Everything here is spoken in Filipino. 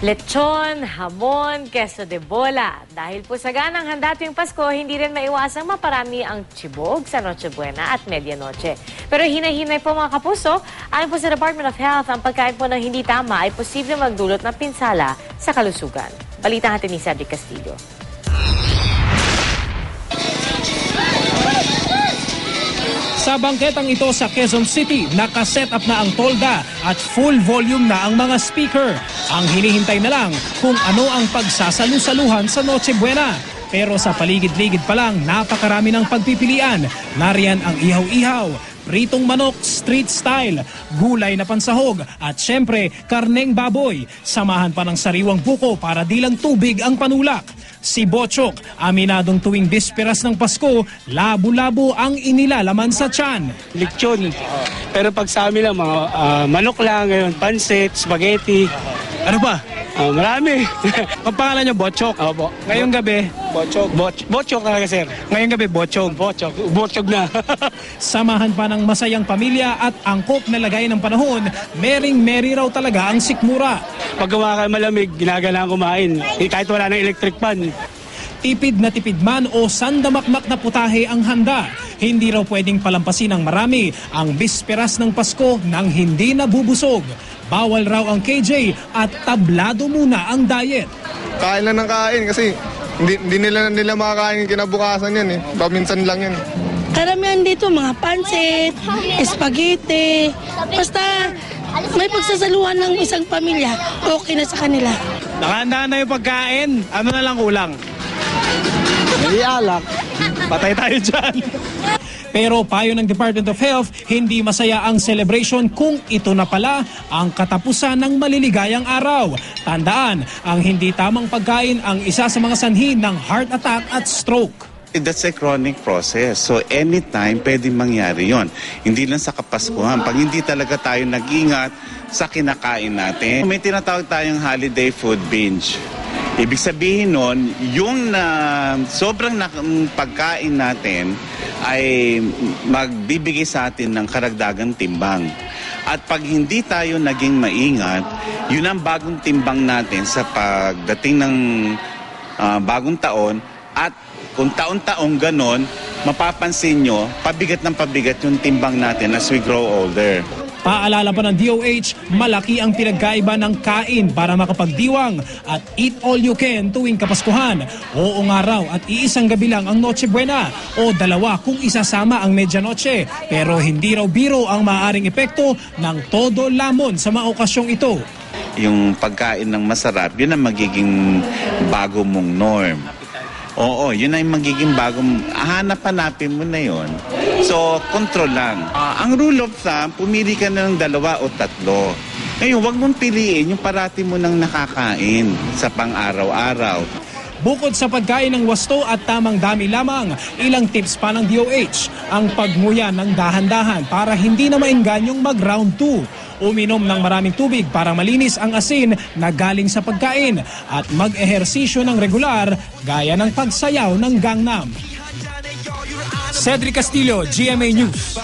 Lechon, hamon, queso de bola. Dahil po sa ganang handa tuwing Pasko, hindi rin maiwasang maparami ang tsibog sa Noche Buena at Medianoche. Pero hinay-hinay po mga kapuso, ayon po sa Department of Health, ang pagkain po ng hindi tama ay posible magdulot ng pinsala sa kalusugan. Balita natin ni Cedric Castillo. Sa bangketang ito sa Quezon City, nakaset up na ang tolda at full volume na ang mga speaker. Ang hinihintay na lang kung ano ang pagsasalu-saluhan sa Noche Buena. Pero sa paligid-ligid pa lang, napakarami ng pagpipilian. Nariyan ang ihaw-ihaw, pritong manok, street style, gulay na pansahog at syempre, karneng baboy. Samahan pa ng sariwang buko para di lang tubig ang panulak. Si Bochok, aminadong tuwing bisperas ng Pasko, labo-labo ang inilalaman sa tiyan. Lechon. Pero pag sa amin lang, mga manok lang, ngayon, pansit, spaghetti. Ano ba? Marami. Ang pangalan niyo, Bochok? Opo. Ngayong gabi? Bochog. Bochog talaga, sir. Ngayong gabi, Bochog. Bochog na. Samahan pa ng masayang pamilya at angkop na lagay ng panahon, mering-meri raw talaga ang sikmura. Pag gumawa malamig, ginagalang kumain. Kahit wala ng electric pan. Tipid na tipid man o sandamakmak na putahe ang handa. Hindi raw pwedeng palampasin ng marami ang bisperas ng Pasko nang hindi nabubusog. Bawal raw ang KJ at tablado muna ang diet. Kain lang ng kain kasi hindi nila makakain kinabukasan yan eh. Paminsan lang yan. Karamihan dito mga pansit, spaghetti, basta may pagsasaluhan ng isang pamilya, okay na sa kanila. Nakahanda na yung pagkain, ano na lang kulang? May alak. Patay tayo dyan. Pero payo ng Department of Health, hindi masaya ang celebration kung ito na pala ang katapusan ng maliligayang araw. Tandaan, ang hindi tamang pagkain ang isa sa mga sanhi ng heart attack at stroke. That's a chronic process. So anytime pwedeng mangyari yon. Hindi lang sa Kapaskuhan. Pag hindi talaga tayo nag-ingat sa kinakain natin. May tinatawag tayong holiday food binge. Ibig sabihin nun, yung sobrang pagkain natin ay magbibigay sa atin ng karagdagang timbang. At pag hindi tayo naging maingat, yun ang bagong timbang natin sa pagdating ng bagong taon. At kung taon-taong ganon, mapapansin nyo, pabigat ng pabigat yung timbang natin as we grow older. Paalala pa ng DOH, malaki ang pinagkaiba ng kain para makapagdiwang at eat all you can tuwing Kapaskuhan. Oo nga raw at iisang gabi lang ang Noche Buena o dalawa kung isasama ang Medianoche. Pero hindi raw biro ang maaaring epekto ng todo lamon sa mga okasyong ito. Yung pagkain ng masarap, yun ang magiging bago mong norm. Oo, yun ay magiging bagong, hanap-hanapin mo na yun. So, control lang. Ang rule of thumb, pumili ka na ng 2 o 3. Ngayon, huwag mong piliin yung parati mo nang nakakain sa pang-araw-araw. Bukod sa pagkain ng wasto at tamang dami lamang, ilang tips pa ng DOH ang pagmuya ng dahan-dahan para hindi na maenganyong mag-round 2. Uminom ng maraming tubig para malinis ang asin na galing sa pagkain at mag-ehersisyo ng regular gaya ng pagsayaw ng Gangnam. Cedric Castillo, GMA News.